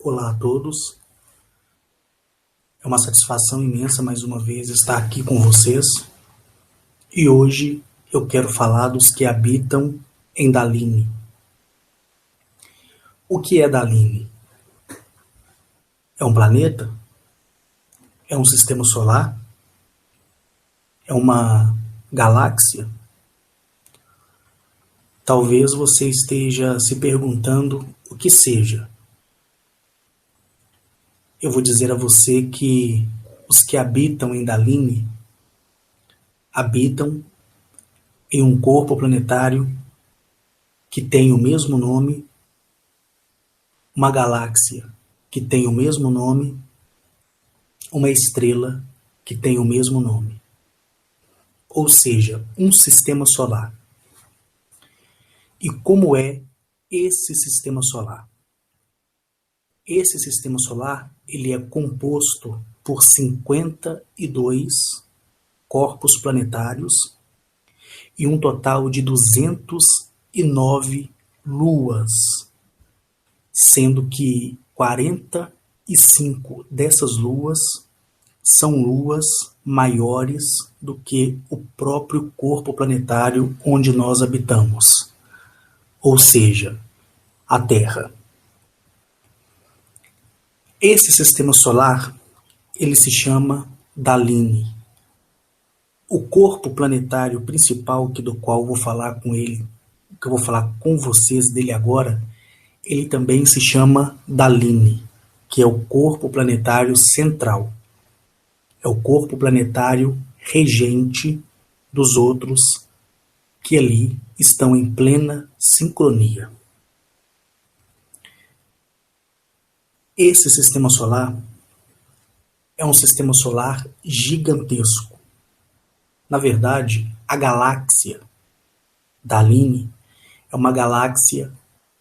Olá a todos, é uma satisfação imensa mais uma vez estar aqui com vocês e hoje eu quero falar dos que habitam em Daline. O que é Daline? É um planeta? É um sistema solar? É uma galáxia? Talvez você esteja se perguntando o que seja. Eu vou dizer a você que os que habitam em Daline habitam em um corpo planetário que tem o mesmo nome, uma galáxia que tem o mesmo nome, uma estrela que tem o mesmo nome. Ou seja, um sistema solar. E como é esse sistema solar? Esse sistema solar ele é composto por 52 corpos planetários e um total de 209 luas, sendo que 45 dessas luas são luas maiores do que o próprio corpo planetário onde nós habitamos, ou seja, a Terra. Esse sistema solar, ele se chama Daline. O corpo planetário principal, do qual eu vou falar com ele, que eu vou falar com vocês dele agora, ele também se chama Daline, que é o corpo planetário central. É o corpo planetário regente dos outros que ali estão em plena sincronia. Esse sistema solar é um sistema solar gigantesco. Na verdade, a galáxia Daline é uma galáxia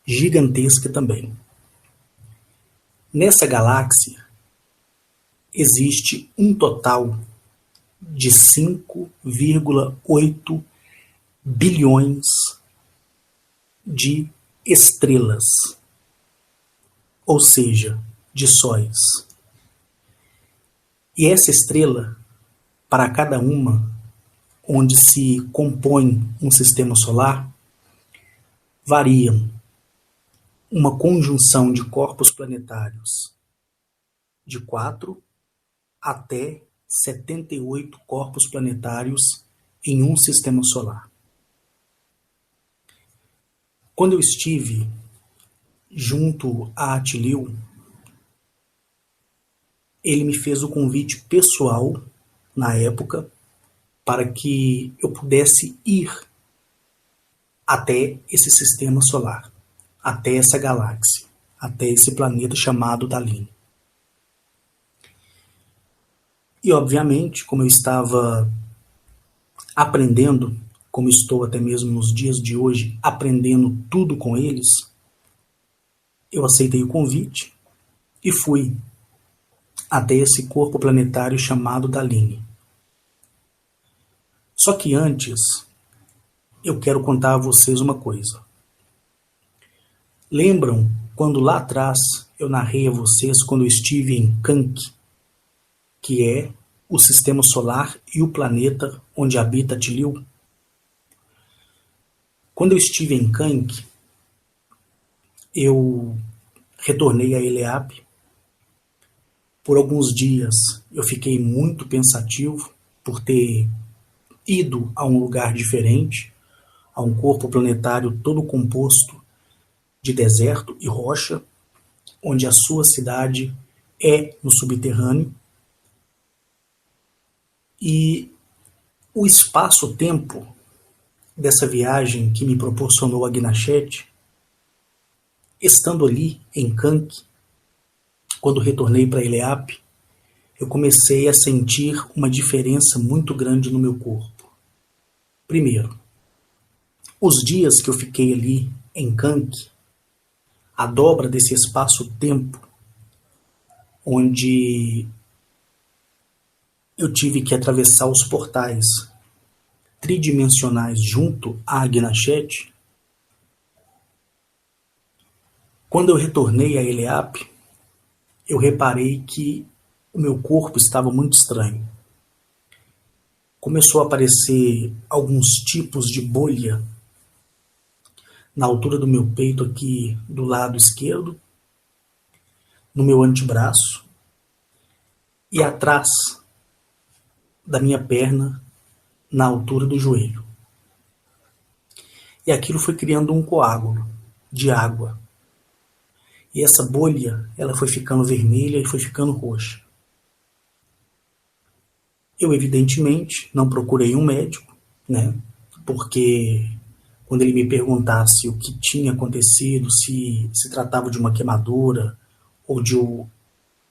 gigantesca também. Nessa galáxia existe um total de 5,8 bilhões de estrelas, ou seja, de sóis. E essa estrela, para cada uma, onde se compõe um sistema solar, variam uma conjunção de corpos planetários de 4 até 78 corpos planetários em um sistema solar. Quando eu estive junto a Atilio, ele me fez o convite pessoal, na época, para que eu pudesse ir até esse sistema solar, até essa galáxia, até esse planeta chamado Daline. E, obviamente, como eu estava aprendendo, como estou até mesmo nos dias de hoje, aprendendo tudo com eles, eu aceitei o convite e fui até esse corpo planetário chamado Daline. Só que antes, eu quero contar a vocês uma coisa. Lembram quando lá atrás eu narrei a vocês quando eu estive em Kank, que é o sistema solar e o planeta onde habita Atilio? Quando eu estive em Kank, eu retornei a Eleap. Por alguns dias eu fiquei muito pensativo por ter ido a um lugar diferente, a um corpo planetário todo composto de deserto e rocha, onde a sua cidade é no subterrâneo. E o espaço-tempo dessa viagem que me proporcionou a Gnachet, estando ali em Kank, quando retornei para Eleap, eu comecei a sentir uma diferença muito grande no meu corpo. Primeiro, os dias que eu fiquei ali em Kank, a dobra desse espaço-tempo, onde eu tive que atravessar os portais tridimensionais junto à Gnachet. Quando eu retornei a Eleap, eu reparei que o meu corpo estava muito estranho. Começou a aparecer alguns tipos de bolha na altura do meu peito aqui do lado esquerdo, no meu antebraço e atrás da minha perna, na altura do joelho. E aquilo foi criando um coágulo de água. E essa bolha, ela foi ficando vermelha e foi ficando roxa. Eu, evidentemente, não procurei um médico, né? Porque quando ele me perguntasse o que tinha acontecido, se tratava de uma queimadura ou de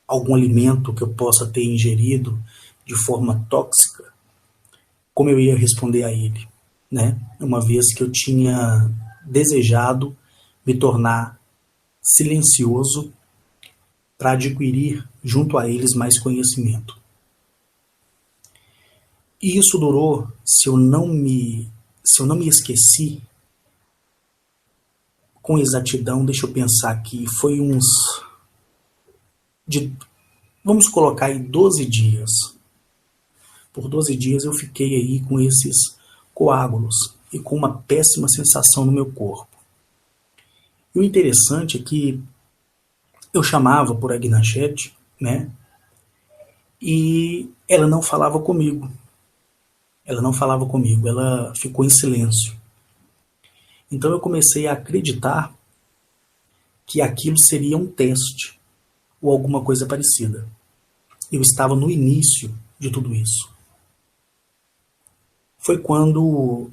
algum alimento que eu possa ter ingerido de forma tóxica, como eu ia responder a ele, né? Uma vez que eu tinha desejado me tornar silencioso para adquirir junto a eles mais conhecimento. E isso durou, se eu não me esqueci, com exatidão, deixa eu pensar aqui, foi vamos colocar aí 12 dias. Por 12 dias eu fiquei aí com esses coágulos e com uma péssima sensação no meu corpo. E o interessante é que eu chamava por Agnachete, né? E ela não falava comigo. Ela não falava comigo, ela ficou em silêncio. Então eu comecei a acreditar que aquilo seria um teste ou alguma coisa parecida. Eu estava no início de tudo isso. Foi quando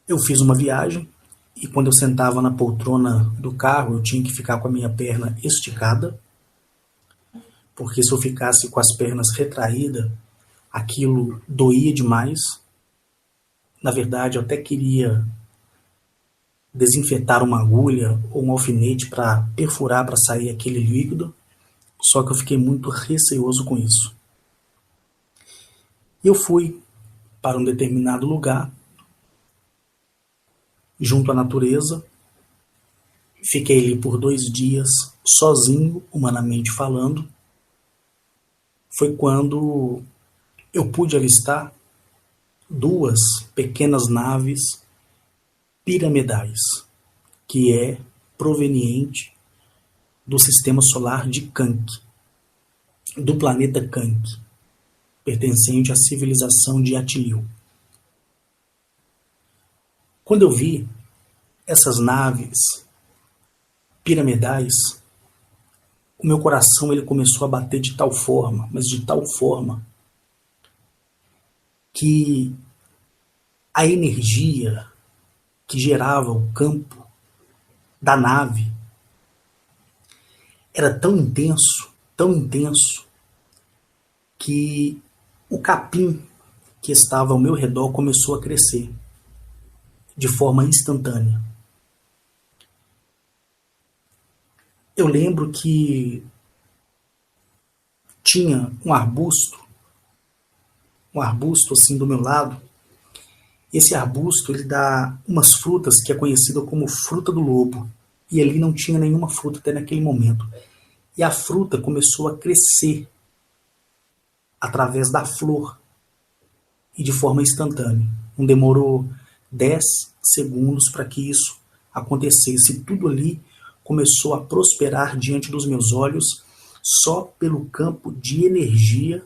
eu fiz uma viagem e quando eu sentava na poltrona do carro eu tinha que ficar com a minha perna esticada, porque se eu ficasse com as pernas retraídas, aquilo doía demais. Na verdade, eu até queria desinfetar uma agulha ou um alfinete para perfurar, para sair aquele líquido, só que eu fiquei muito receoso com isso. Eu fui para um determinado lugar, junto à natureza, fiquei ali por 2 dias, sozinho, humanamente falando. Foi quando eu pude avistar 2 pequenas naves piramidais, que é proveniente do sistema solar de Kank, do planeta Kank, pertencente à civilização de Atilil. Quando eu vi essas naves piramidais, o meu coração ele começou a bater de tal forma, mas de tal forma, que a energia que gerava o campo da nave era tão intenso, que o capim que estava ao meu redor começou a crescer de forma instantânea. Eu lembro que tinha um arbusto assim do meu lado. Esse arbusto ele dá umas frutas que é conhecida como fruta do lobo. E ali não tinha nenhuma fruta até naquele momento. E a fruta começou a crescer através da flor e de forma instantânea. Não demorou 10 segundos para que isso acontecesse. Tudo ali começou a prosperar diante dos meus olhos só pelo campo de energia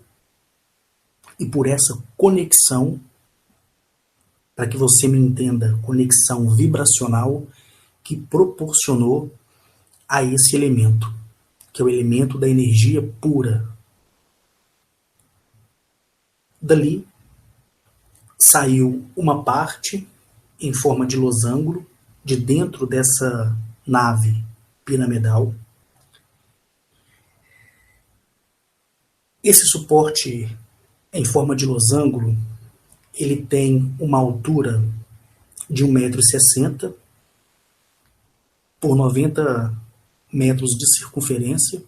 e por essa conexão, para que você me entenda, conexão vibracional que proporcionou a esse elemento, que é o elemento da energia pura. Dali saiu uma parte em forma de losango de dentro dessa nave piramidal. Esse suporte em forma de losango, ele tem uma altura de 1,60 m por 90 metros de circunferência.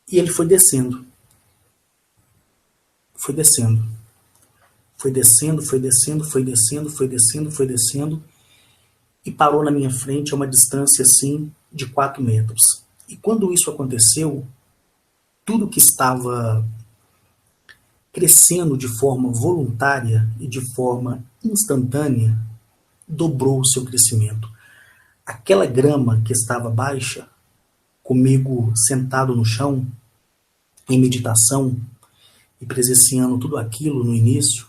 E ele foi descendo. Foi descendo. Foi descendo, foi descendo, foi descendo, foi descendo, foi descendo. E parou na minha frente a uma distância assim de 4 metros. E quando isso aconteceu, tudo que estava crescendo de forma voluntária e de forma instantânea dobrou o seu crescimento. Aquela grama que estava baixa, comigo sentado no chão, em meditação e presenciando tudo aquilo no início,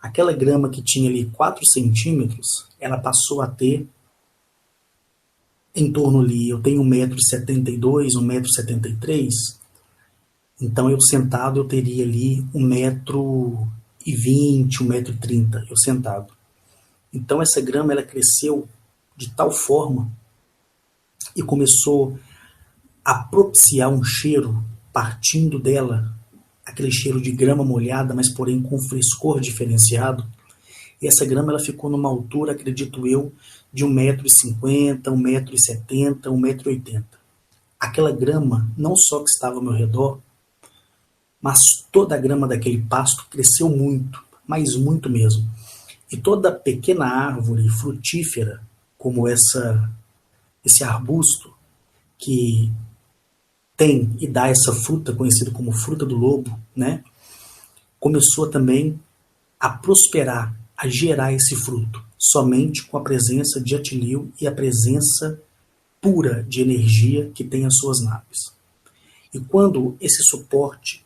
aquela grama que tinha ali 4 centímetros, ela passou a ter em torno ali, eu tenho 1,72 m, 1,73 m, então eu sentado eu teria ali 1,20 m, 1,30 m, eu sentado. Então essa grama ela cresceu de tal forma e começou a propiciar um cheiro partindo dela, aquele cheiro de grama molhada, mas porém com frescor diferenciado. E essa grama ela ficou numa altura, acredito eu, de 1,50 m, 1,70 m, 1,80 m. Aquela grama, não só que estava ao meu redor, mas toda a grama daquele pasto cresceu muito, mas muito mesmo. E toda pequena árvore frutífera, como esse arbusto, que tem e dá essa fruta, conhecida como fruta do lobo, né? Começou também a prosperar, a gerar esse fruto, somente com a presença de Atilio e a presença pura de energia que tem as suas naves. E quando esse suporte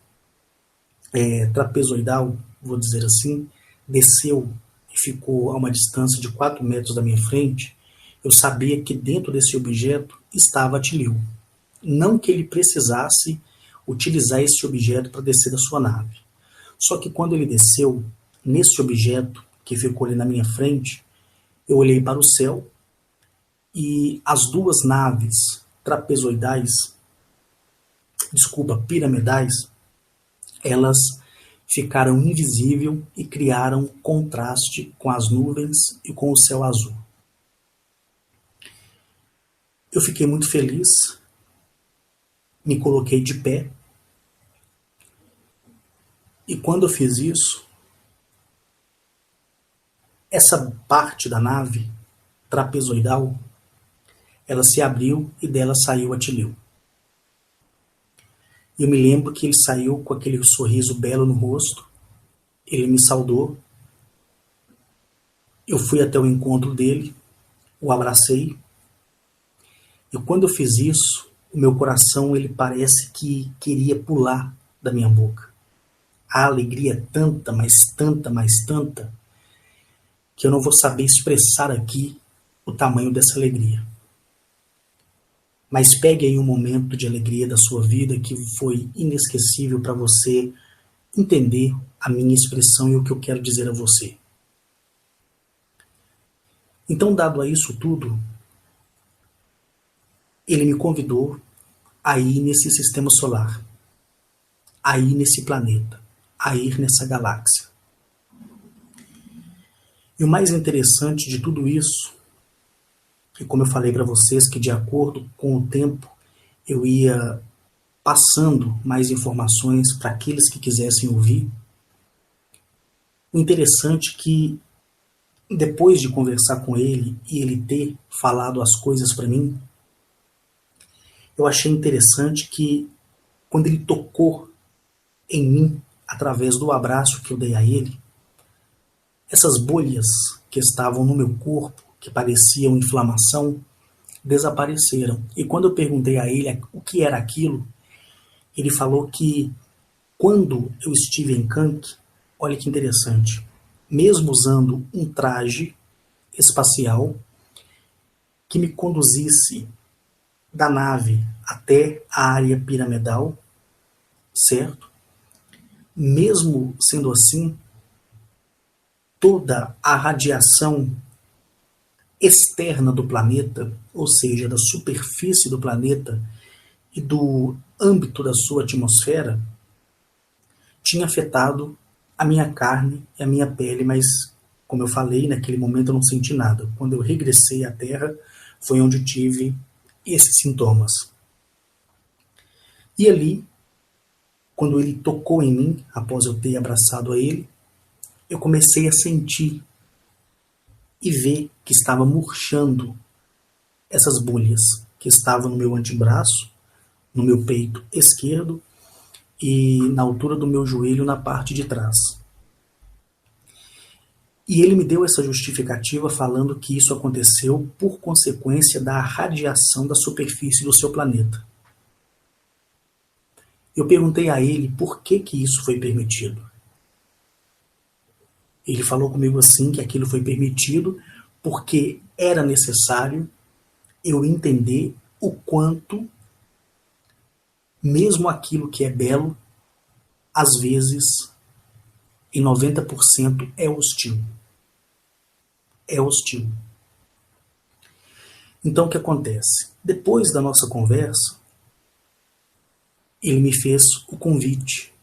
trapezoidal, vou dizer assim, desceu e ficou a uma distância de 4 metros da minha frente, eu sabia que dentro desse objeto estava Atilio. Não que ele precisasse utilizar esse objeto para descer da sua nave. Só que quando ele desceu, nesse objeto que ficou ali na minha frente, eu olhei para o céu e as 2 naves piramidais, elas ficaram invisíveis e criaram contraste com as nuvens e com o céu azul. Eu fiquei muito feliz, me coloquei de pé, e quando eu fiz isso, essa parte da nave trapezoidal, ela se abriu e dela saiu Atilio. Eu me lembro que ele saiu com aquele sorriso belo no rosto, ele me saudou, eu fui até o encontro dele, o abracei, e quando eu fiz isso, o meu coração ele parece que queria pular da minha boca. A alegria é tanta, mas tanta, mas tanta, que eu não vou saber expressar aqui o tamanho dessa alegria. Mas pegue aí um momento de alegria da sua vida que foi inesquecível para você entender a minha expressão e o que eu quero dizer a você. Então, dado a isso tudo, ele me convidou a ir nesse sistema solar, a ir nesse planeta, a ir nessa galáxia. E o mais interessante de tudo isso, e como eu falei para vocês, que de acordo com o tempo eu ia passando mais informações para aqueles que quisessem ouvir, o interessante é que depois de conversar com ele e ele ter falado as coisas para mim, eu achei interessante que quando ele tocou em mim através do abraço que eu dei a ele, essas bolhas que estavam no meu corpo, que pareciam inflamação, desapareceram. E quando eu perguntei a ele o que era aquilo, ele falou que quando eu estive em Kank, olha que interessante, mesmo usando um traje espacial que me conduzisse da nave até a área piramidal, certo? Mesmo sendo assim, toda a radiação externa do planeta, ou seja, da superfície do planeta e do âmbito da sua atmosfera, tinha afetado a minha carne e a minha pele, mas, como eu falei, naquele momento eu não senti nada. Quando eu regressei à Terra, foi onde eu tive esses sintomas. E ali, quando ele tocou em mim, após eu ter abraçado a ele, eu comecei a sentir e ver que estava murchando essas bolhas. que estava no meu antebraço, no meu peito esquerdo e na altura do meu joelho na parte de trás. E ele me deu essa justificativa falando que isso aconteceu por consequência da radiação da superfície do seu planeta. Eu perguntei a ele por que isso foi permitido. Ele falou comigo assim que aquilo foi permitido porque era necessário eu entender o quanto, mesmo aquilo que é belo, às vezes, em 90%, é hostil. É hostil. Então, o que acontece? Depois da nossa conversa, ele me fez o convite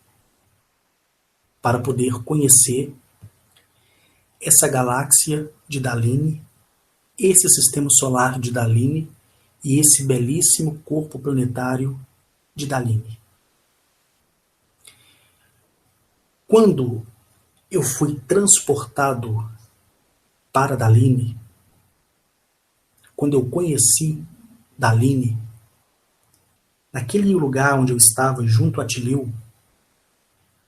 para poder conhecer essa galáxia de Dalene, esse sistema solar de Dalene e esse belíssimo corpo planetário de Dalene. Quando eu fui transportado para Dalene, quando eu conheci Dalene, naquele lugar onde eu estava junto a Tileu,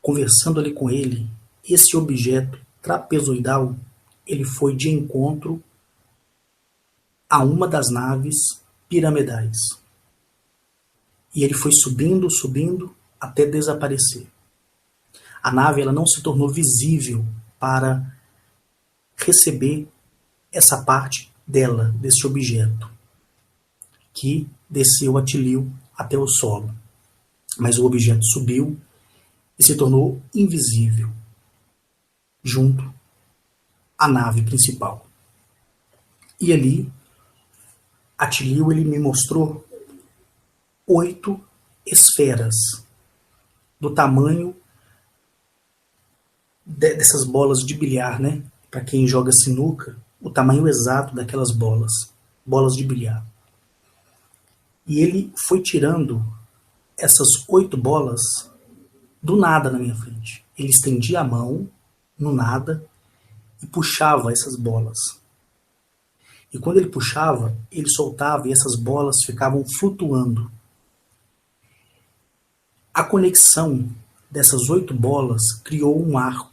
conversando ali com ele, esse objeto trapezoidal, ele foi de encontro a uma das naves piramidais. E ele foi subindo, subindo, até desaparecer. A nave ela não se tornou visível para receber essa parte dela, desse objeto, que desceu a Tileu até o solo. Mas o objeto subiu e se tornou invisível, junto à nave principal. E ali, a Tileu ele me mostrou 8 esferas do tamanho dessas bolas de bilhar, né? Para quem joga sinuca, o tamanho exato daquelas bolas de bilhar. E ele foi tirando essas 8 bolas do nada na minha frente. Ele estendia a mão, no nada, e puxava essas bolas. E quando ele puxava, ele soltava e essas bolas ficavam flutuando. A conexão dessas 8 bolas criou um arco.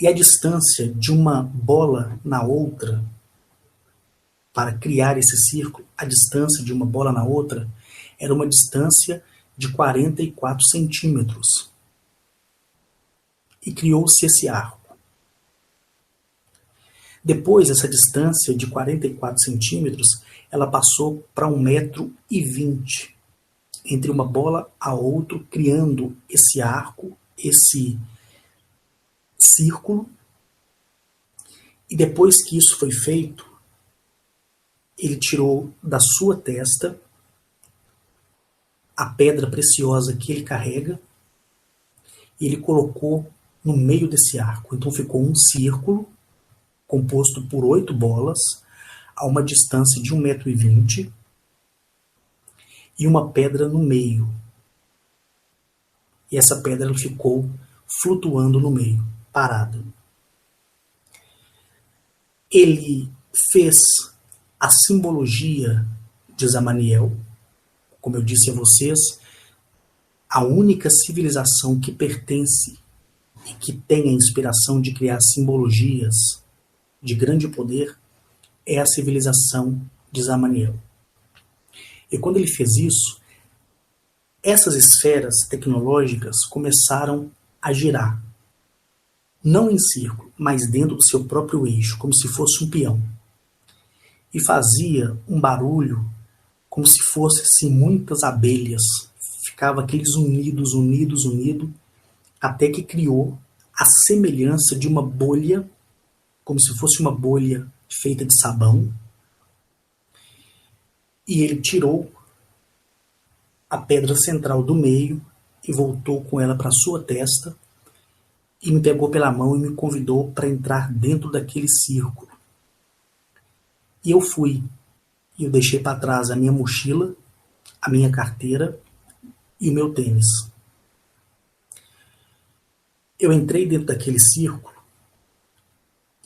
E a distância de uma bola na outra, para criar esse círculo, a distância de uma bola na outra, era uma distância de 44 centímetros. E criou-se esse arco. Depois, essa distância de 44 centímetros, ela passou para 1,20 m entre uma bola a outra, criando esse arco, esse círculo. E depois que isso foi feito, ele tirou da sua testa a pedra preciosa que ele carrega e ele colocou no meio desse arco. Então ficou um círculo composto por 8 bolas a uma distância de 1,20 m e uma pedra no meio. E essa pedra ficou flutuando no meio, parada. Ele fez a simbologia de Zamaniel. Como eu disse a vocês, a única civilização que pertence e que tem a inspiração de criar simbologias de grande poder é a civilização de Zamaniel. E quando ele fez isso, essas esferas tecnológicas começaram a girar. Não em círculo, mas dentro do seu próprio eixo, como se fosse um peão. E fazia um barulho como se fossem assim, muitas abelhas. Ficava aqueles unidos, até que criou a semelhança de uma bolha, como se fosse uma bolha feita de sabão. E ele tirou a pedra central do meio e voltou com ela para sua testa e me pegou pela mão e me convidou para entrar dentro daquele círculo. E eu fui. E eu deixei para trás a minha mochila, a minha carteira e o meu tênis. Eu entrei dentro daquele círculo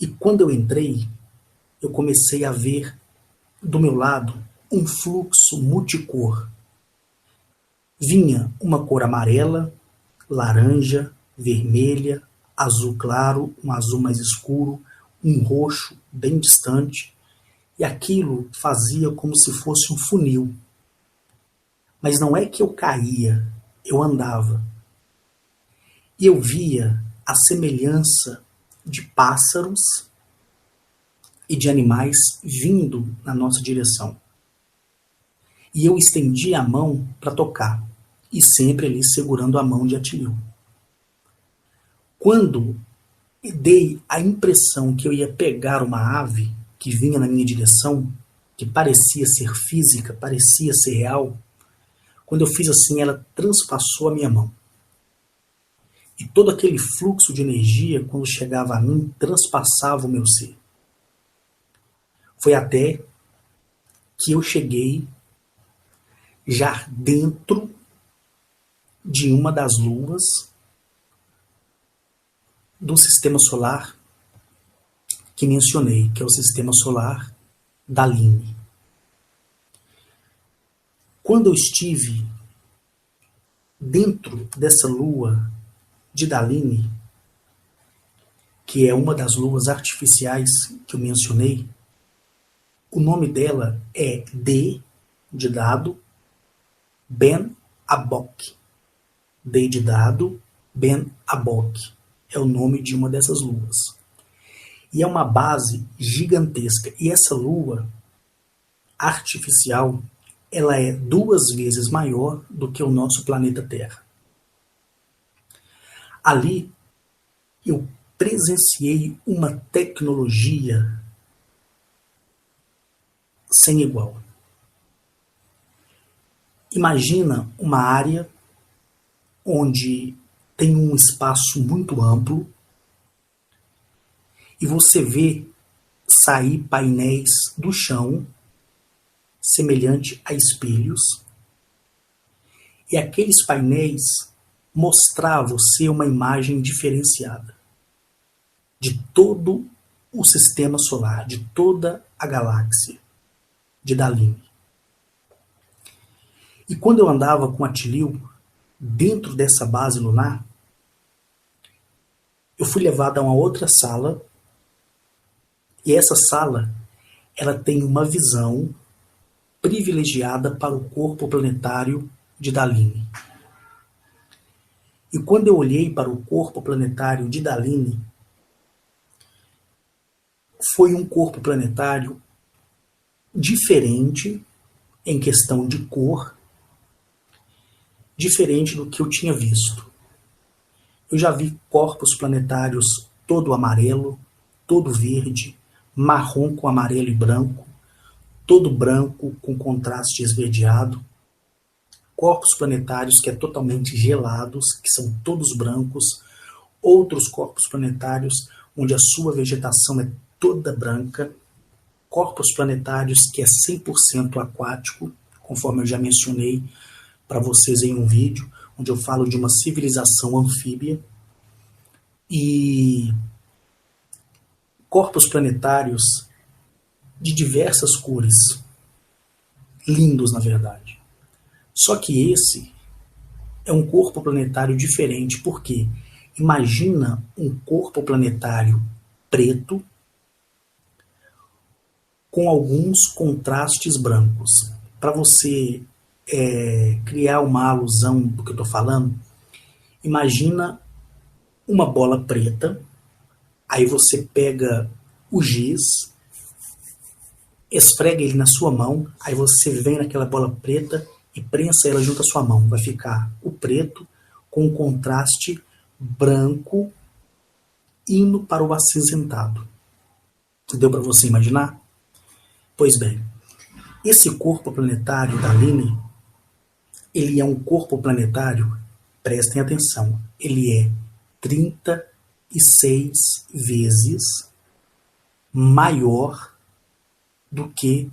e quando eu entrei, eu comecei a ver do meu lado um fluxo multicor. Vinha uma cor amarela, laranja, vermelha, azul claro, um azul mais escuro, um roxo bem distante, e aquilo fazia como se fosse um funil. Mas não é que eu caía, eu andava. E eu via a semelhança de pássaros e de animais vindo na nossa direção. E eu estendi a mão para tocar, e sempre ali segurando a mão de Atilio. Quando dei a impressão que eu ia pegar uma ave que vinha na minha direção, que parecia ser física, parecia ser real, quando eu fiz assim, ela transpassou a minha mão. E todo aquele fluxo de energia, quando chegava a mim, transpassava o meu ser. Foi até que eu cheguei já dentro de uma das luas do sistema solar que mencionei, que é o sistema solar da Line. Quando eu estive dentro dessa lua de Daline, que é uma das luas artificiais que eu mencionei, o nome dela é D de dado, Ben Abok. D de dado, Ben Abok. É o nome de uma dessas luas. E é uma base gigantesca. E essa lua artificial, ela é 2 vezes maior do que o nosso planeta Terra. Ali, eu presenciei uma tecnologia sem igual. Imagina uma área onde tem um espaço muito amplo e você vê sair painéis do chão semelhante a espelhos, e aqueles painéis mostravam a você uma imagem diferenciada de todo o sistema solar, de toda a galáxia de Daline. E quando eu andava com Atilio dentro dessa base lunar, eu fui levado a uma outra sala, e essa sala ela tem uma visão privilegiada para o corpo planetário de Daline. E quando eu olhei para o corpo planetário de Daline, foi um corpo planetário diferente em questão de cor, diferente do que eu tinha visto. Eu já vi corpos planetários todo amarelo, todo verde, marrom com amarelo e branco, todo branco com contraste esverdeado, corpos planetários que é totalmente gelados, que são todos brancos, outros corpos planetários onde a sua vegetação é toda branca, corpos planetários que é 100% aquático, conforme eu já mencionei para vocês em um vídeo, onde eu falo de uma civilização anfíbia, e corpos planetários de diversas cores, lindos na verdade. Só que esse é um corpo planetário diferente, porque imagina um corpo planetário preto com alguns contrastes brancos. Para você criar uma alusão do que eu estou falando, imagina uma bola preta, aí você pega o giz, esfrega ele na sua mão, aí você vem naquela bola preta e prensa ela junto à sua mão. Vai ficar o preto com o contraste branco indo para o acinzentado. Deu para você imaginar? Pois bem, esse corpo planetário da Line, ele é um corpo planetário, prestem atenção, ele é 36 vezes maior do que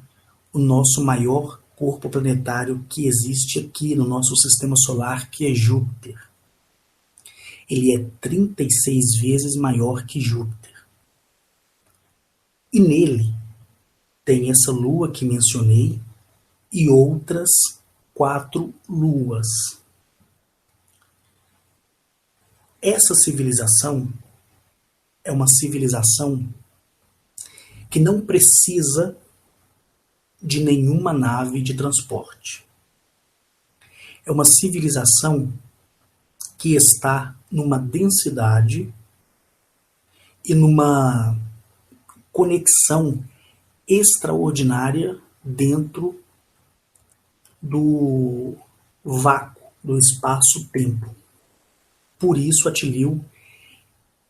o nosso maior corpo planetário que existe aqui no nosso sistema solar, que é Júpiter. Ele é 36 vezes maior que Júpiter. E nele tem essa lua que mencionei e outras 4 luas. Essa civilização é uma civilização que não precisa de nenhuma nave de transporte. É uma civilização que está numa densidade e numa conexão extraordinária dentro do vácuo, do espaço-tempo. Por isso, Attilio,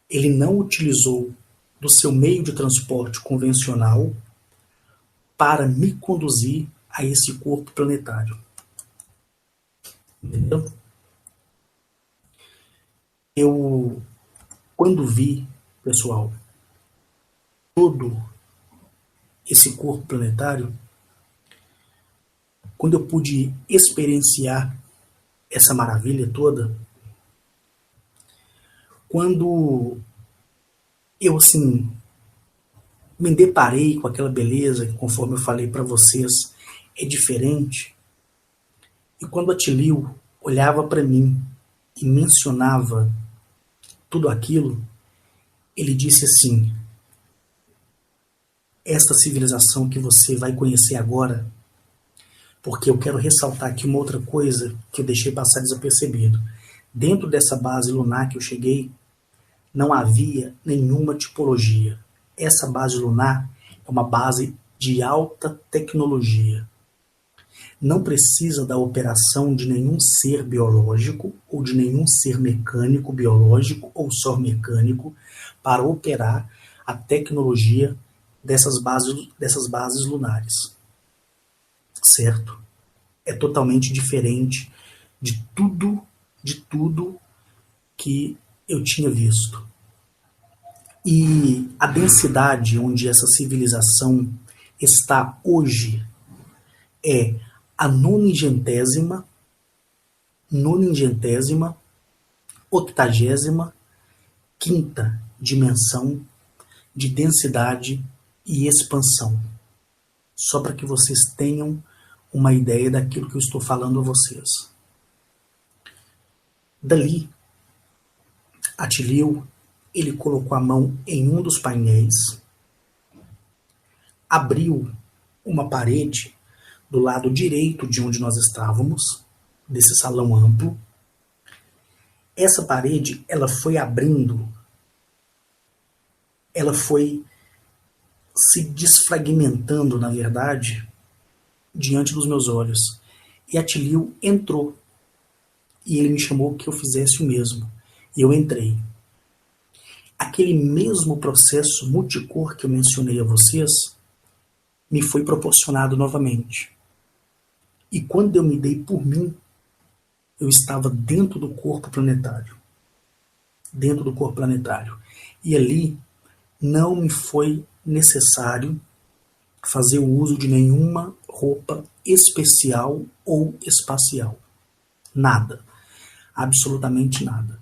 ele não utilizou do seu meio de transporte convencional para me conduzir a esse corpo planetário. Entendeu? Eu, quando vi, pessoal, todo esse corpo planetário, quando eu pude experienciar essa maravilha toda, quando eu, assim, me deparei com aquela beleza que, conforme eu falei para vocês, é diferente, e quando Attilio olhava para mim e mencionava tudo aquilo, ele disse assim: esta civilização que você vai conhecer agora, porque eu quero ressaltar aqui uma outra coisa que eu deixei passar desapercebido. Dentro dessa base lunar que eu cheguei, não havia nenhuma tipologia. Essa base lunar é uma base de alta tecnologia. Não precisa da operação de nenhum ser biológico ou de nenhum ser mecânico, biológico ou só mecânico para operar a tecnologia dessas bases lunares. Certo? É totalmente diferente de tudo que eu tinha visto. E a densidade onde essa civilização está hoje é a noningentésima, 85ª dimensão de densidade e expansão. Só para que vocês tenham uma ideia daquilo que eu estou falando a vocês. Dali, Attilio, ele colocou a mão em um dos painéis, abriu uma parede do lado direito de onde nós estávamos, desse salão amplo. Essa parede, ela foi abrindo, ela foi se desfragmentando, na verdade, diante dos meus olhos. E Attilio entrou. E ele me chamou que eu fizesse o mesmo. E eu entrei. Aquele mesmo processo multicor que eu mencionei a vocês me foi proporcionado novamente. E quando eu me dei por mim, eu estava dentro do corpo planetário. Dentro do corpo planetário. E ali não me foi necessário fazer o uso de nenhuma roupa especial ou espacial. Nada. Absolutamente nada.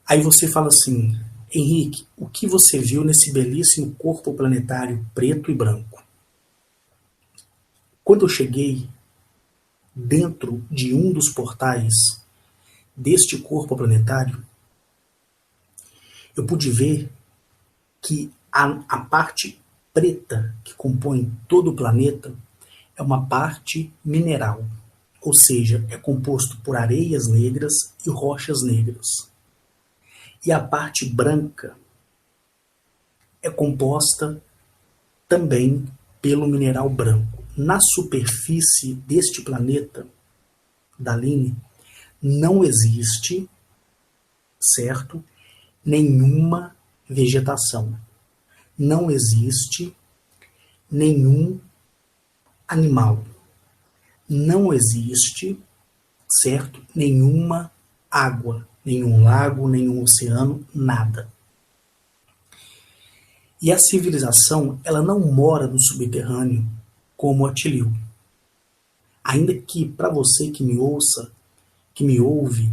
Aí você fala assim: Henrique, o que você viu nesse belíssimo corpo planetário preto e branco? Quando eu cheguei dentro de um dos portais deste corpo planetário, eu pude ver que a parte preta que compõe todo o planeta é uma parte mineral, ou seja, é composto por areias negras e rochas negras. E a parte branca é composta também pelo mineral branco. Na superfície deste planeta, Daline, não existe, certo, nenhuma vegetação. Não existe nenhum animal. Não existe, certo, nenhuma água, nenhum lago, nenhum oceano, nada. E a civilização, ela não mora no subterrâneo como Attilio. Ainda que para você que me ouça, que me ouve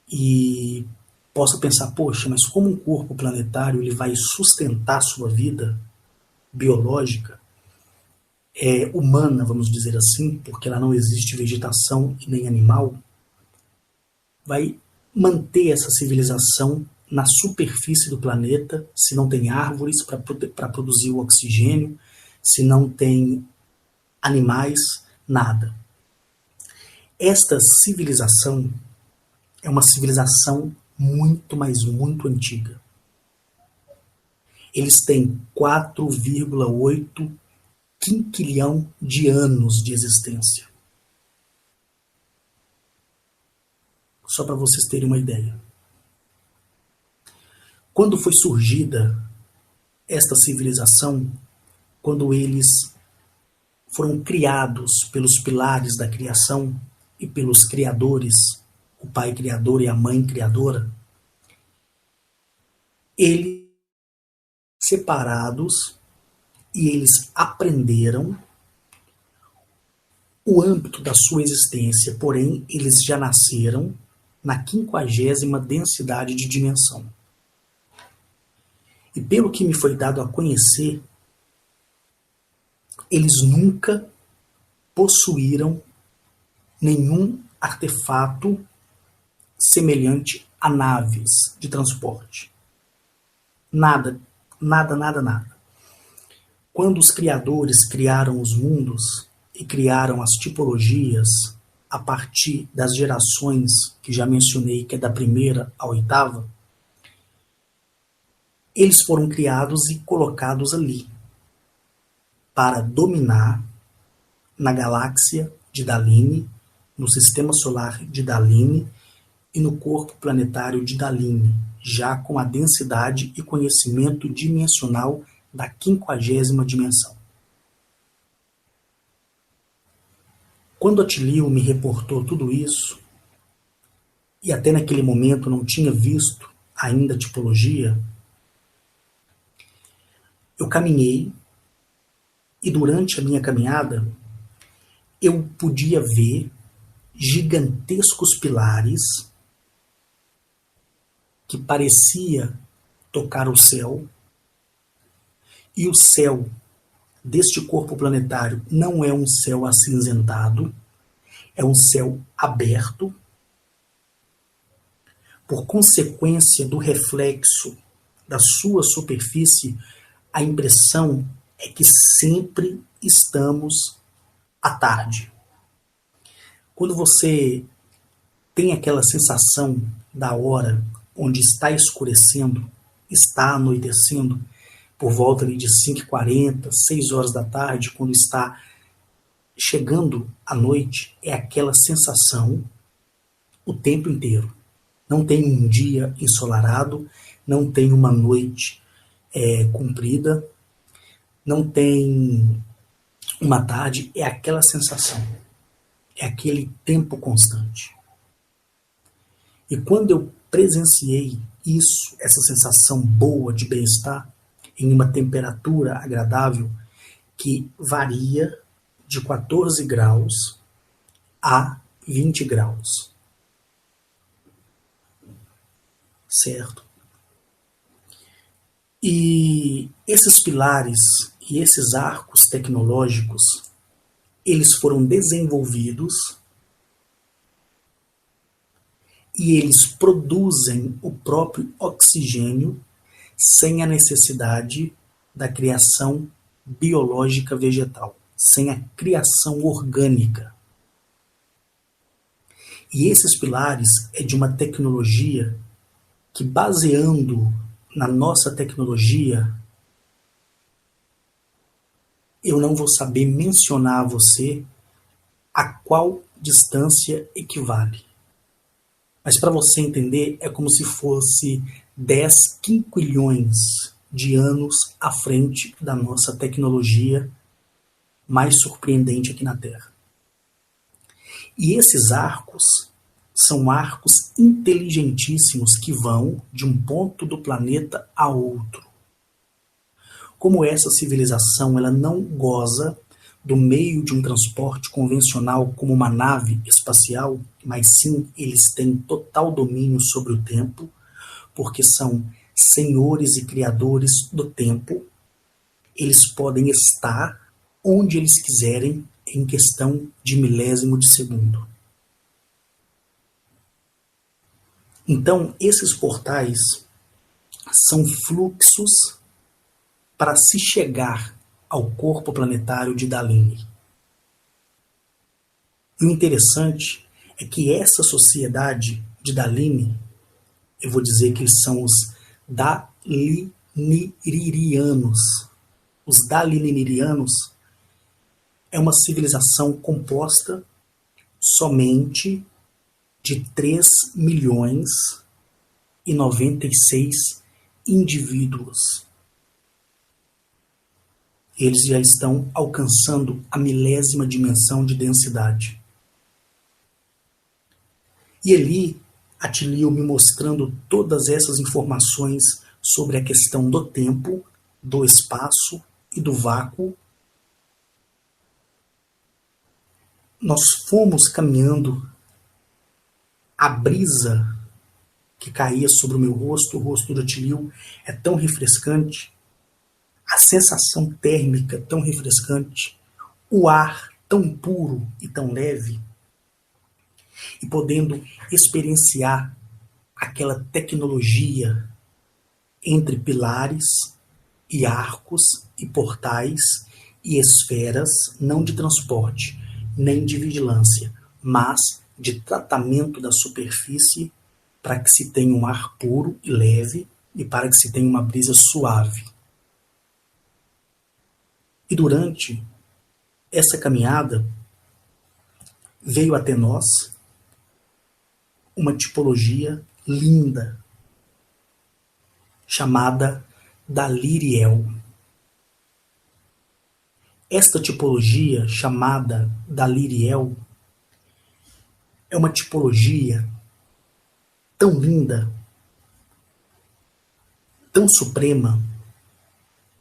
e possa pensar, poxa, mas como um corpo planetário ele vai sustentar a sua vida? biológica, humana, vamos dizer assim, porque lá não existe vegetação e nem animal, vai manter essa civilização na superfície do planeta, se não tem árvores para produzir o oxigênio, se não tem animais, nada. Esta civilização é uma civilização muito, mas muito antiga. Eles têm 4,8 quinquilhão de anos de existência. Só para vocês terem uma ideia. Quando foi surgida esta civilização, quando eles foram criados pelos pilares da criação e pelos criadores, o pai criador e a mãe criadora, eles separados e eles aprenderam o âmbito da sua existência, porém eles já nasceram na 50ª densidade de dimensão. E pelo que me foi dado a conhecer, eles nunca possuíram nenhum artefato semelhante a naves de transporte. Nada, nada, nada, nada. Quando os criadores criaram os mundos e criaram as tipologias a partir das gerações que já mencionei, que é da primeira à oitava, eles foram criados e colocados ali para dominar na galáxia de Daline, no sistema solar de Daline e no corpo planetário de Daline, já com a densidade e conhecimento dimensional da 50ª dimensão. Quando Atilio me reportou tudo isso, e até naquele momento não tinha visto ainda a tipologia, eu caminhei e durante a minha caminhada eu podia ver gigantescos pilares que parecia tocar o céu, e o céu deste corpo planetário não é um céu acinzentado, é um céu aberto. Por consequência do reflexo da sua superfície, a impressão é que sempre estamos à tarde. Quando você tem aquela sensação da hora onde está escurecendo, está anoitecendo, por volta ali de 5h40, 6 horas da tarde, quando está chegando a noite, é aquela sensação o tempo inteiro. Não tem um dia ensolarado, não tem uma noite comprida, não tem uma tarde, é aquela sensação, é aquele tempo constante. E quando eu presenciei isso, essa sensação boa de bem-estar, em uma temperatura agradável que varia de 14 graus a 20 graus. Certo? E esses pilares e esses arcos tecnológicos, eles foram desenvolvidos e eles produzem o próprio oxigênio sem a necessidade da criação biológica vegetal, sem a criação orgânica. E esses pilares é de uma tecnologia que, baseando na nossa tecnologia, eu não vou saber mencionar a você a qual distância equivale. Mas para você entender, é como se fosse 10 quinquilhões de anos à frente da nossa tecnologia mais surpreendente aqui na Terra. E esses arcos são arcos inteligentíssimos que vão de um ponto do planeta a outro. Como essa civilização ela não goza do meio de um transporte convencional como uma nave espacial, mas sim eles têm total domínio sobre o tempo, porque são senhores e criadores do tempo, eles podem estar onde eles quiserem em questão de milésimo de segundo. Então, esses portais são fluxos para se chegar ao corpo planetário de Dalini. E o interessante é que essa sociedade de Dalini, eu vou dizer que eles são os Dalinirianos. Os Dalinirianos é uma civilização composta somente de 3.096.000 indivíduos. Eles já estão alcançando a milésima dimensão de densidade. E ali, Atilio me mostrando todas essas informações sobre a questão do tempo, do espaço e do vácuo. Nós fomos caminhando, a brisa que caía sobre o meu rosto, o rosto do Atilio, é tão refrescante, a sensação térmica tão refrescante, o ar tão puro e tão leve, e podendo experienciar aquela tecnologia entre pilares e arcos e portais e esferas, não de transporte, nem de vigilância, mas de tratamento da superfície para que se tenha um ar puro e leve e para que se tenha uma brisa suave. E durante essa caminhada veio até nós uma tipologia linda chamada Daliriel. Esta tipologia chamada Daliriel é uma tipologia tão linda, tão suprema,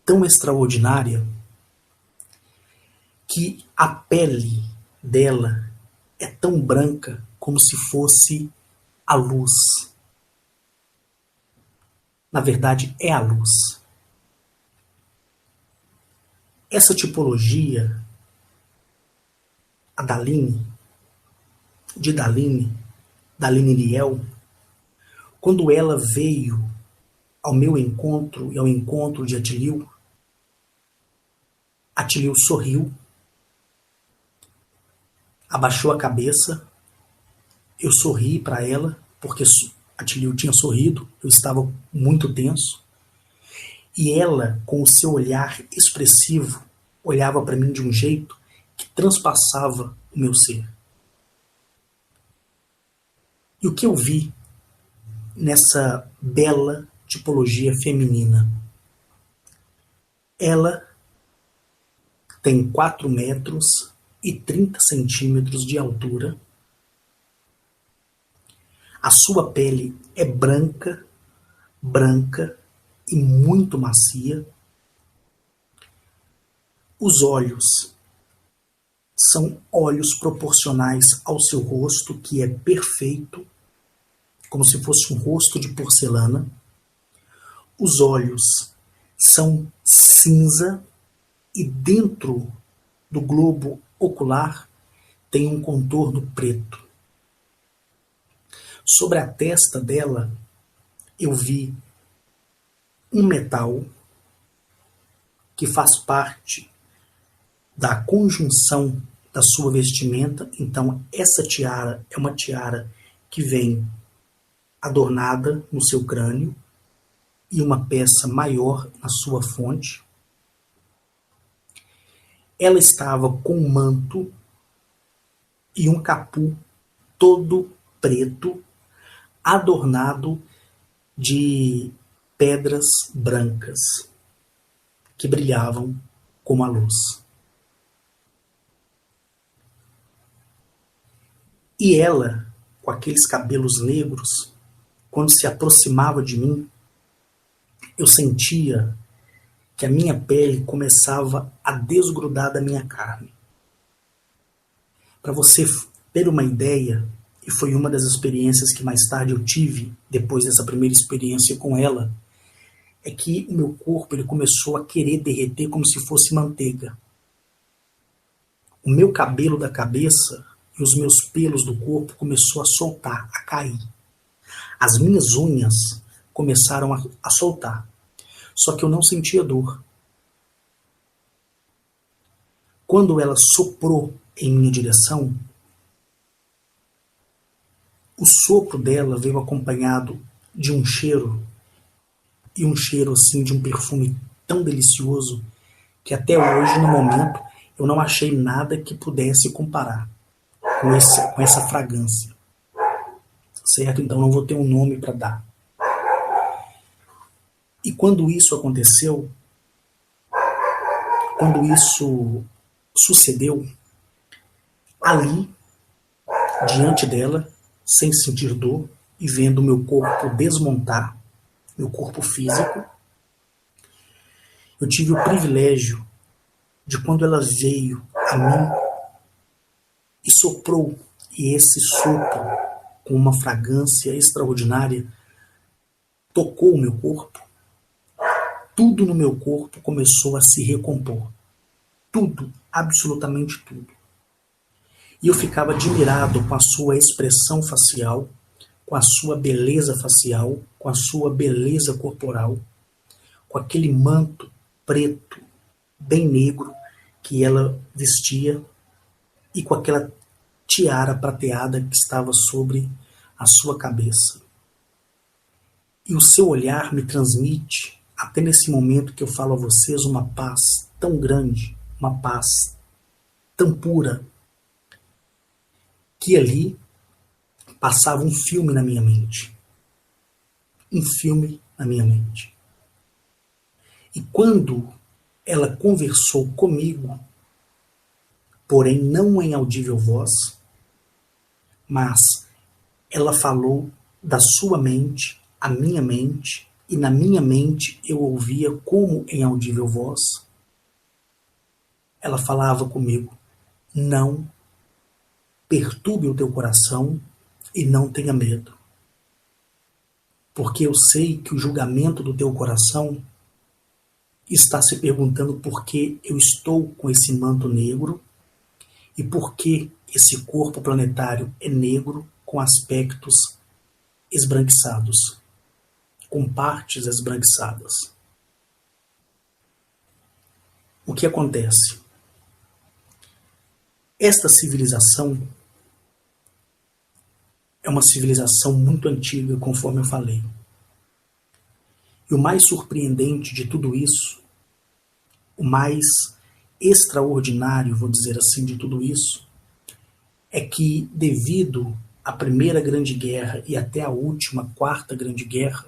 tão extraordinária, que a pele dela é tão branca como se fosse a luz. Na verdade, é a luz. Essa tipologia, a Dalini, de Dalini, Daliniriel, quando ela veio ao meu encontro e ao encontro de Atilio, Atilio sorriu, abaixou a cabeça, eu sorri para ela, porque Atilio tinha sorrido, eu estava muito tenso, e ela, com o seu olhar expressivo, olhava para mim de um jeito que transpassava o meu ser. E o que eu vi nessa bela tipologia feminina? Ela tem 4 metros e 30 centímetros de altura. A sua pele é branca, branca e muito macia. Os olhos são olhos proporcionais ao seu rosto, que é perfeito, como se fosse um rosto de porcelana. Os olhos são cinza e dentro do globo ocular tem um contorno preto. Sobre a testa dela, eu vi um metal que faz parte da conjunção da sua vestimenta. Então, essa tiara é uma tiara que vem adornada no seu crânio e uma peça maior na sua fonte. Ela estava com um manto e um capu todo preto, adornado de pedras brancas que brilhavam como a luz. E ela, com aqueles cabelos negros, quando se aproximava de mim, eu sentia que a minha pele começava a desgrudar da minha carne. Para você ter uma ideia, e foi uma das experiências que mais tarde eu tive, depois dessa primeira experiência com ela, é que o meu corpo ele começou a querer derreter como se fosse manteiga. O meu cabelo da cabeça e os meus pelos do corpo começou a soltar, a cair. As minhas unhas começaram a soltar. Só que eu não sentia dor. Quando ela soprou em minha direção, o sopro dela veio acompanhado de um cheiro, e um cheiro assim de um perfume tão delicioso, que até hoje, no momento, eu não achei nada que pudesse comparar com essa fragrância. Certo? Então não vou ter um nome para dar. E quando isso aconteceu, quando isso sucedeu, ali, diante dela, sem sentir dor e vendo meu corpo desmontar, meu corpo físico, eu tive o privilégio de quando ela veio a mim e soprou, e esse sopro, com uma fragrância extraordinária, tocou o meu corpo, tudo no meu corpo começou a se recompor. Tudo, absolutamente tudo. E eu ficava admirado com a sua expressão facial, com a sua beleza facial, com a sua beleza corporal, com aquele manto preto, bem negro, que ela vestia, e com aquela tiara prateada que estava sobre a sua cabeça. E o seu olhar me transmite, até nesse momento que eu falo a vocês, uma paz tão grande, uma paz tão pura, que ali passava um filme na minha mente. Um filme na minha mente. E quando ela conversou comigo, porém não em audível voz, mas ela falou da sua mente, à minha mente, e na minha mente eu ouvia como em audível voz. Ela falava comigo: não perturbe o teu coração e não tenha medo. Porque eu sei que o julgamento do teu coração está se perguntando por que eu estou com esse manto negro e por que esse corpo planetário é negro com aspectos esbranquiçados, com partes esbranquiçadas. O que acontece? Esta civilização é uma civilização muito antiga, conforme eu falei. E o mais surpreendente de tudo isso, o mais extraordinário, vou dizer assim, de tudo isso, é que devido à Primeira Grande Guerra e até a última, Quarta Grande Guerra,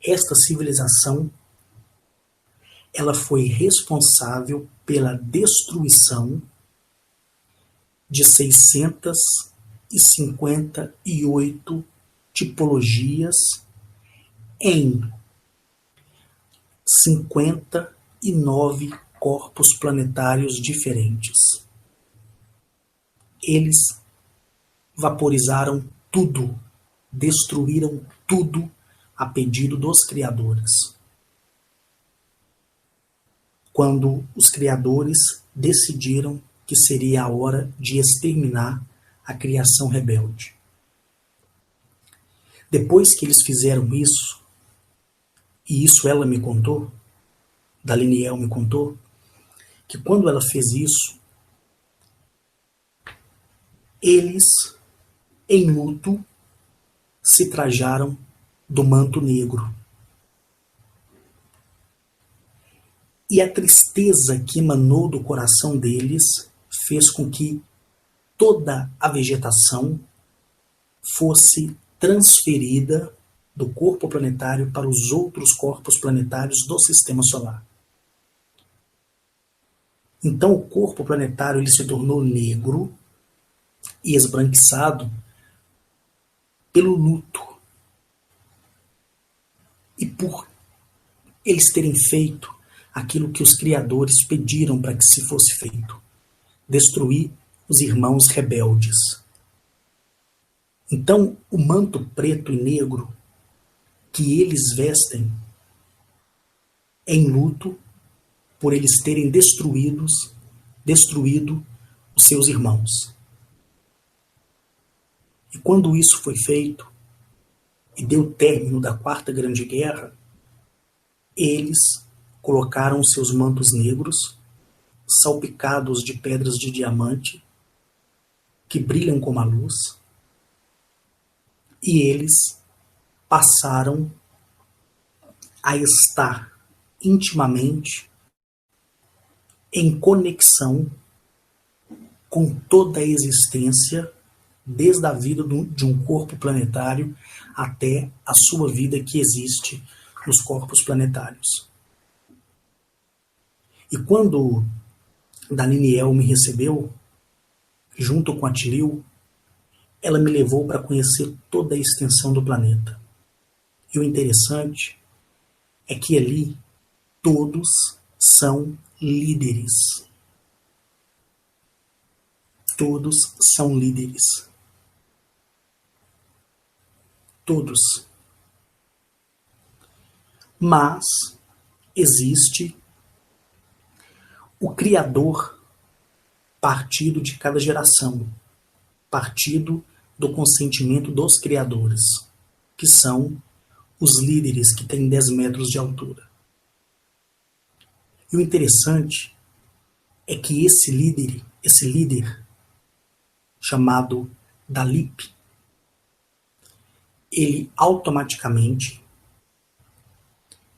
esta civilização ela foi responsável pela destruição de 658 tipologias em 59 corpos planetários diferentes. Eles vaporizaram tudo, destruíram tudo a pedido dos criadores. Quando os criadores decidiram que seria a hora de exterminar a criação rebelde. Depois que eles fizeram isso, e isso ela me contou, Daliniel me contou, que quando ela fez isso, eles, em luto, se trajaram do manto negro. E a tristeza que emanou do coração deles fez com que toda a vegetação fosse transferida do corpo planetário para os outros corpos planetários do Sistema Solar. Então o corpo planetário ele se tornou negro e esbranquiçado pelo luto. E por eles terem feito aquilo que os criadores pediram para que se fosse feito: destruir os irmãos rebeldes. Então, o manto preto e negro que eles vestem em luto por eles terem destruído os seus irmãos. E quando isso foi feito, e deu término da Quarta Grande Guerra, eles colocaram seus mantos negros, salpicados de pedras de diamante, que brilham como a luz, e eles passaram a estar intimamente em conexão com toda a existência, desde a vida de um corpo planetário até a sua vida que existe nos corpos planetários. E quando Daliniel me recebeu, junto com a Tilil, ela me levou para conhecer toda a extensão do planeta. E o interessante é que ali todos são líderes. Todos são líderes. Todos. Mas existe o Criador partido de cada geração, partido do consentimento dos criadores, que são os líderes que têm 10 metros de altura. E o interessante é que esse líder chamado Dalip, ele automaticamente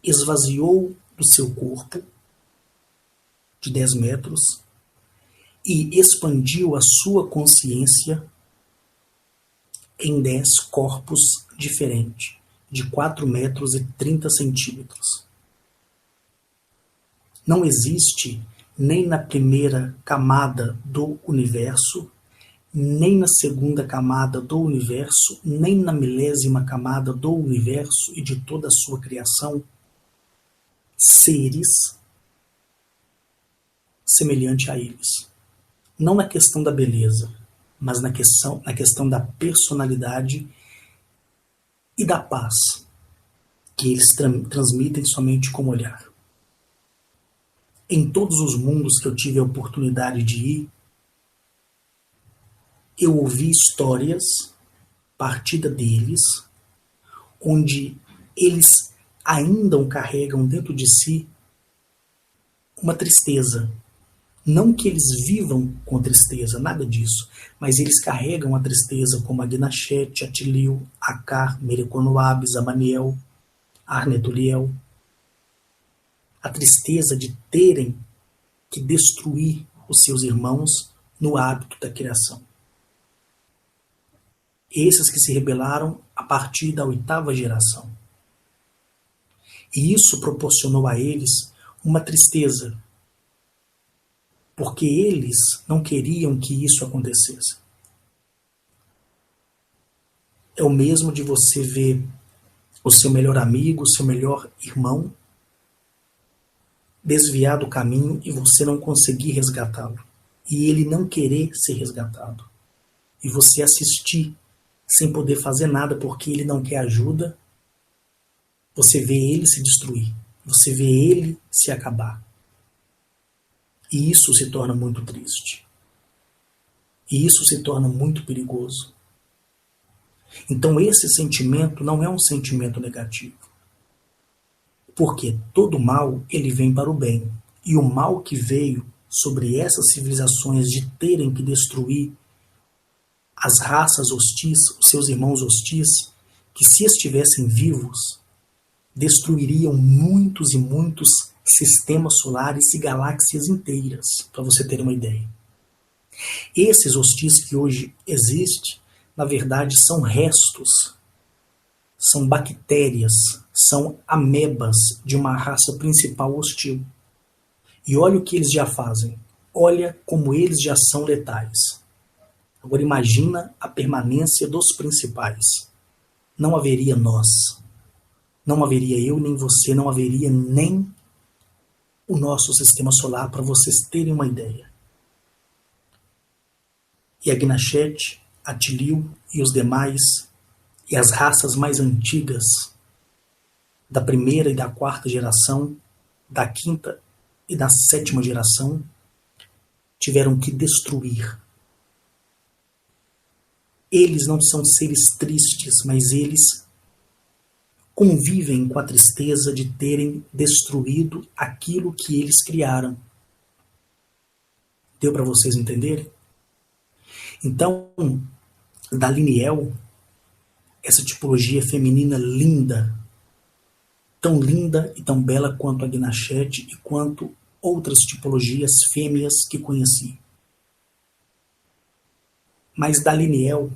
esvaziou do seu corpo de 10 metros e expandiu a sua consciência em 10 corpos diferentes, de 4 metros e 30 centímetros. Não existe nem na primeira camada do universo, nem na segunda camada do universo, nem na milésima camada do universo e de toda a sua criação, seres semelhantes a eles. Não na questão da beleza, mas na questão da personalidade e da paz, que eles transmitem somente com o olhar. Em todos os mundos que eu tive a oportunidade de ir, eu ouvi histórias, partida deles, onde eles ainda carregam dentro de si uma tristeza. Não que eles vivam com tristeza, nada disso, mas eles carregam a tristeza como Aghnashet, Atilil, Akar, Merekonoab, Zamaniel, Arnetuliel. A tristeza de terem que destruir os seus irmãos no hábito da criação. Esses que se rebelaram a partir da 8ª geração. E isso proporcionou a eles uma tristeza, porque eles não queriam que isso acontecesse. É o mesmo de você ver o seu melhor amigo, o seu melhor irmão, desviar do caminho e você não conseguir resgatá-lo. E ele não querer ser resgatado. E você assistir sem poder fazer nada porque ele não quer ajuda. Você vê ele se destruir. Você vê ele se acabar. E isso se torna muito triste. E isso se torna muito perigoso. Então esse sentimento não é um sentimento negativo. Porque todo mal, ele vem para o bem. E o mal que veio sobre essas civilizações de terem que destruir as raças hostis, os seus irmãos hostis, que se estivessem vivos, destruiriam muitos e muitos sistemas solares e galáxias inteiras, para você ter uma ideia. Esses hostis que hoje existem, na verdade, são restos, são bactérias, são amebas de uma raça principal hostil. E olha o que eles já fazem. Olha como eles já são letais. Agora imagina a permanência dos principais. Não haveria nós. Não haveria eu nem você. Não haveria nem o nosso sistema solar, para vocês terem uma ideia. E Aghnashet, Atilil e os demais, e as raças mais antigas da 1ª e da 4ª geração, da quinta e da sétima geração tiveram que destruir. Eles não são seres tristes, mas eles convivem com a tristeza de terem destruído aquilo que eles criaram. Deu para vocês entenderem? Então, Daliniel, essa tipologia feminina linda, tão linda e tão bela quanto a Gnachete e quanto outras tipologias fêmeas que conheci. Mas Daliniel,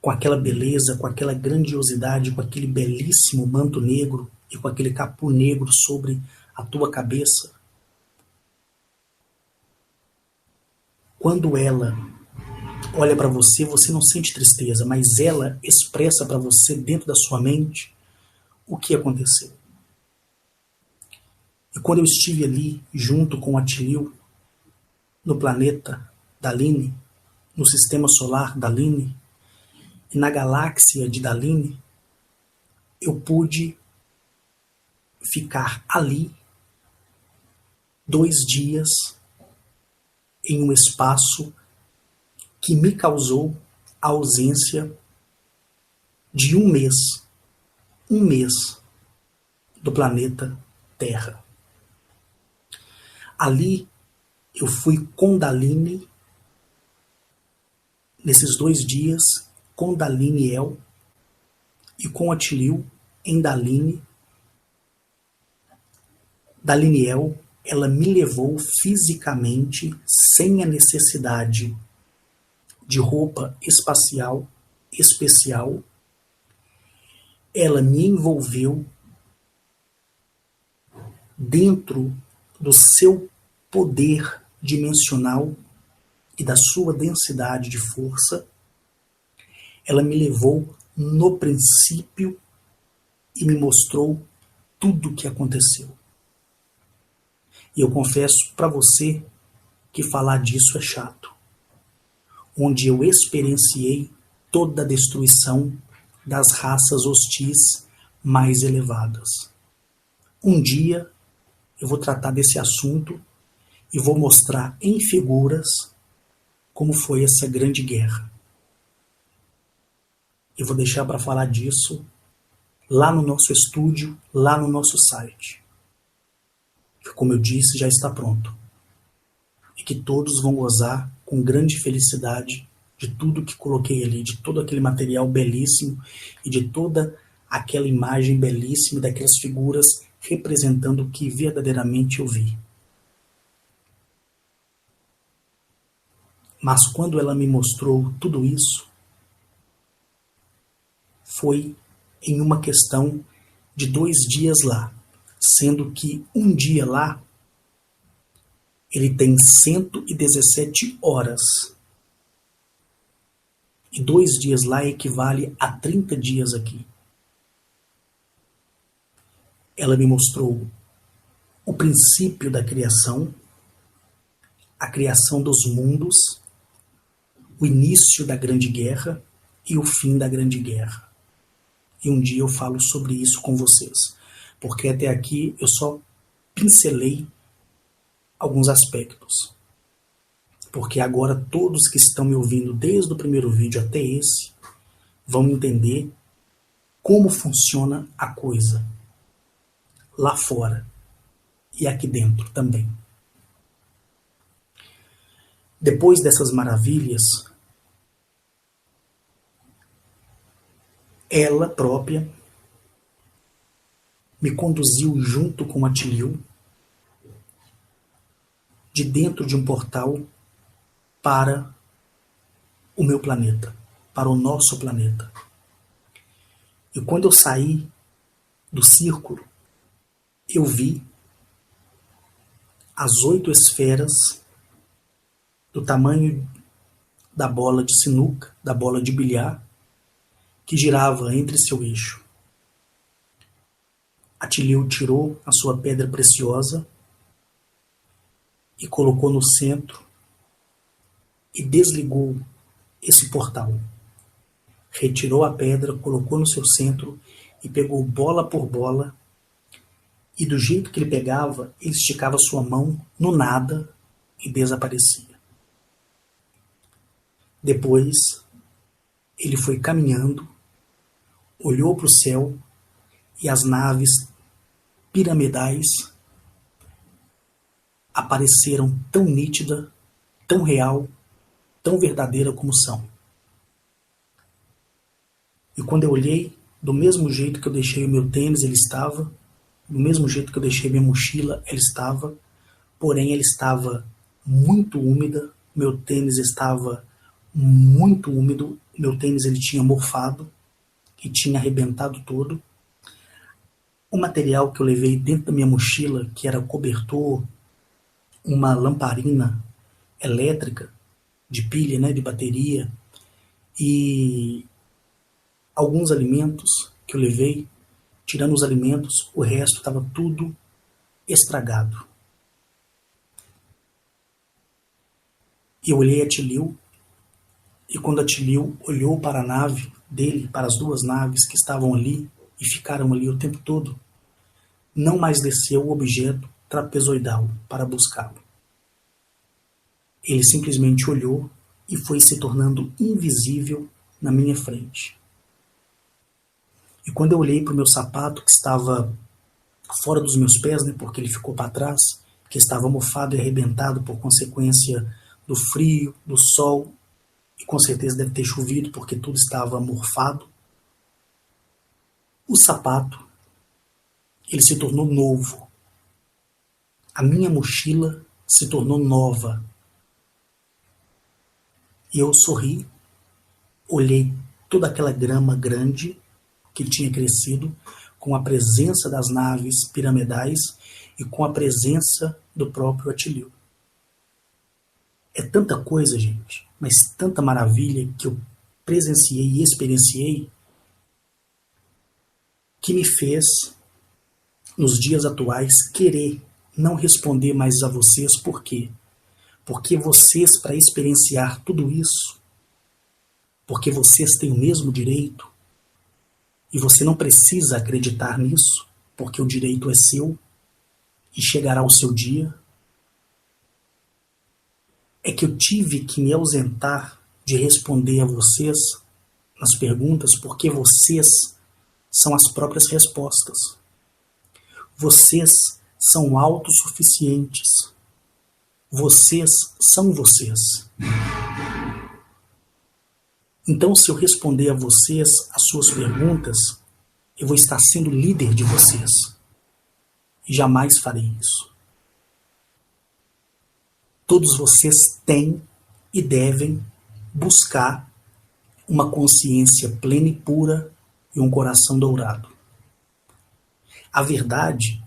com aquela beleza, com aquela grandiosidade, com aquele belíssimo manto negro e com aquele capu negro sobre a tua cabeça, quando ela olha para você, você não sente tristeza, mas ela expressa para você dentro da sua mente o que aconteceu. E quando eu estive ali, junto com Atilio, no planeta Daline, no sistema solar Daline, e na galáxia de Daline, eu pude ficar ali 2 dias em um espaço que me causou a ausência de um mês do planeta Terra. Ali eu fui com Daline, nesses 2 dias, com Daliniel e com Atilio em Daline. Daliniel, ela me levou fisicamente, sem a necessidade de roupa espacial especial. Ela me envolveu dentro do seu poder dimensional e da sua densidade de força. Ela me levou no princípio e me mostrou tudo o que aconteceu. E eu confesso para você que falar disso é chato. Onde eu experienciei toda a destruição das raças hostis mais elevadas. Um dia eu vou tratar desse assunto e vou mostrar em figuras como foi essa grande guerra. Eu vou deixar para falar disso lá no nosso estúdio, lá no nosso site. Que, como eu disse, já está pronto. E que todos vão gozar com grande felicidade de tudo que coloquei ali, de todo aquele material belíssimo e de toda aquela imagem belíssima daquelas figuras representando o que verdadeiramente eu vi. Mas quando ela me mostrou tudo isso, foi em uma questão de 2 dias lá, sendo que um dia lá ele tem 117 horas. E 2 dias lá equivale a 30 dias aqui. Ela me mostrou o princípio da criação, a criação dos mundos, o início da Grande Guerra e o fim da Grande Guerra. E um dia eu falo sobre isso com vocês, porque até aqui eu só pincelei alguns aspectos. Porque agora todos que estão me ouvindo desde o primeiro vídeo até esse vão entender como funciona a coisa lá fora e aqui dentro também. Depois dessas maravilhas, ela própria me conduziu junto com Atilio de dentro de um portal para o meu planeta, para o nosso planeta. E quando eu saí do círculo, eu vi as 8 esferas do tamanho da bola de sinuca, da bola de bilhar, que girava entre seu eixo. Atilio tirou a sua pedra preciosa e colocou no centro e desligou esse portal. Retirou a pedra, colocou no seu centro e pegou bola por bola E do jeito que ele pegava, ele esticava sua mão no nada e desaparecia. Depois, ele foi caminhando, olhou para o céu e as naves piramidais apareceram tão nítida, tão real, tão verdadeira como são. E quando eu olhei, do mesmo jeito que eu deixei o meu tênis, ele estava, do mesmo jeito que eu deixei minha mochila, ela estava, porém ela estava muito úmida, meu tênis estava muito úmido, meu tênis ele tinha mofado e tinha arrebentado todo. O material que eu levei dentro da minha mochila, que era cobertor, uma lamparina elétrica, de pilha, né, de bateria, e alguns alimentos que eu levei, tirando os alimentos, o resto estava tudo estragado. E eu olhei a Tilil, e quando a Tilil olhou para a nave dele, para as duas naves que estavam ali e ficaram ali o tempo todo, não mais desceu o objeto trapezoidal para buscá-lo. Ele simplesmente olhou e foi se tornando invisível na minha frente. E quando eu olhei para o meu sapato, que estava fora dos meus pés, né, porque ele ficou para trás, que estava mofado e arrebentado por consequência do frio, do sol, e com certeza deve ter chovido porque tudo estava morfado. O sapato, ele se tornou novo. A minha mochila se tornou nova. E eu sorri, olhei toda aquela grama grande que tinha crescido, com a presença das naves piramidais e com a presença do próprio Attilio. É tanta coisa, gente, mas tanta maravilha que eu presenciei e experienciei que me fez, nos dias atuais, querer não responder mais a vocês. Por quê? Porque vocês, para experienciar tudo isso, porque vocês têm o mesmo direito, e você não precisa acreditar nisso, porque o direito é seu, e chegará o seu dia, é que eu tive que me ausentar de responder a vocês nas perguntas, porque vocês são as próprias respostas. Vocês são autossuficientes. Vocês são vocês. Então, se eu responder a vocês as suas perguntas, eu vou estar sendo líder de vocês. E jamais farei isso. Todos vocês têm e devem buscar uma consciência plena e pura e um coração dourado. A verdade,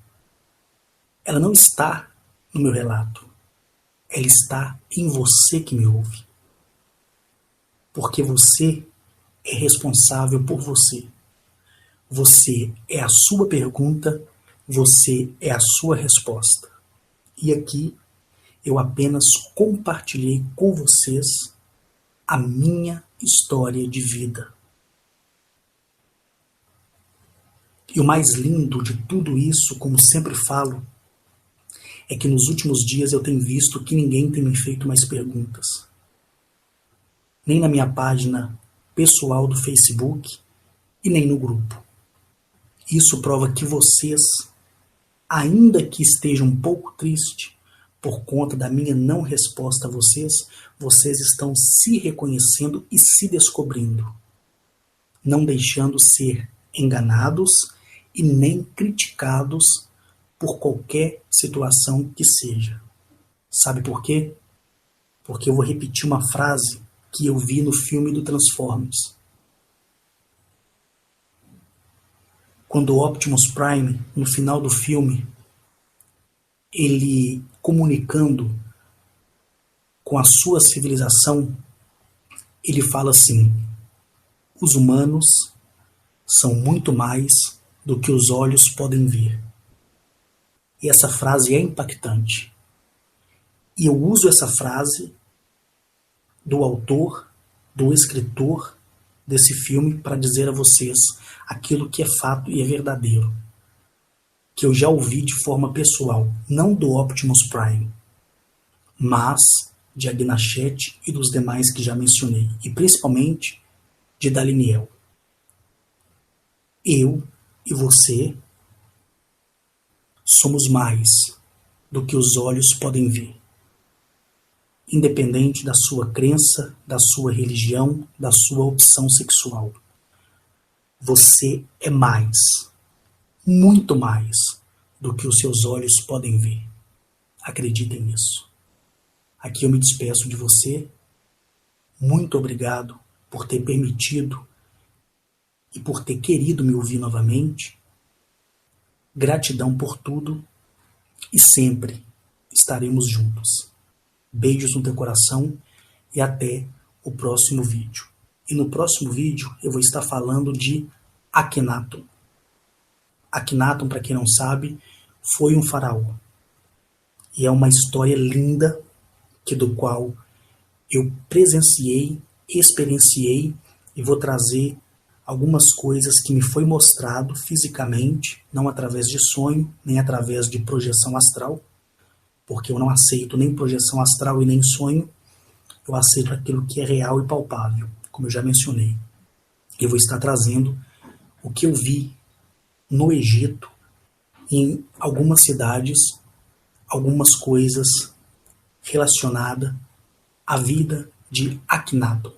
ela não está no meu relato. Ela está em você que me ouve. Porque você é responsável por você. Você é a sua pergunta, você é a sua resposta. E aqui eu apenas compartilhei com vocês a minha história de vida. E o mais lindo de tudo isso, como sempre falo, é que nos últimos dias eu tenho visto que ninguém tem me feito mais perguntas. Nem na minha página pessoal do Facebook e nem no grupo. Isso prova que vocês, ainda que estejam um pouco tristes por conta da minha não resposta a vocês, vocês estão se reconhecendo e se descobrindo, não deixando ser enganados e nem criticados por qualquer situação que seja. Sabe por quê? Porque eu vou repetir uma frase que eu vi no filme do Transformers. Quando o Optimus Prime, no final do filme, ele comunicando com a sua civilização, ele fala assim: os humanos são muito mais do que os olhos podem ver. E essa frase é impactante. E eu uso essa frase do autor, do escritor desse filme para dizer a vocês aquilo que é fato e é verdadeiro. que eu já ouvi de forma pessoal, não do Optimus Prime, mas de Agnachete e dos demais que já mencionei, e principalmente de Daliniel. Eu e você somos mais do que os olhos podem ver. Independente da sua crença, da sua religião, da sua opção sexual. Você é mais, muito mais, do que os seus olhos podem ver. Acreditem nisso. Aqui eu me despeço de você. Muito obrigado por ter permitido e por ter querido me ouvir novamente. Gratidão por tudo e sempre estaremos juntos. Beijos no teu coração e até o próximo vídeo. E no próximo vídeo eu vou estar falando de Akhenaton. Akhenaton, para quem não sabe, foi um faraó. E é uma história linda do qual eu presenciei, experienciei e vou trazer algumas coisas que me foi mostrado fisicamente, não através de sonho, nem através de projeção astral, porque eu não aceito nem projeção astral e nem sonho, eu aceito aquilo que é real e palpável, como eu já mencionei. Eu vou estar trazendo o que eu vi no Egito, em algumas cidades, algumas coisas relacionadas à vida de Akhenaton.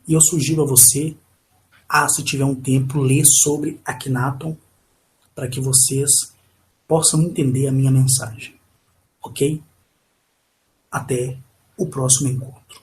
E eu sugiro a você, se tiver um tempo, ler sobre Akhenaton, para que vocês possam entender a minha mensagem. Ok? Até o próximo encontro.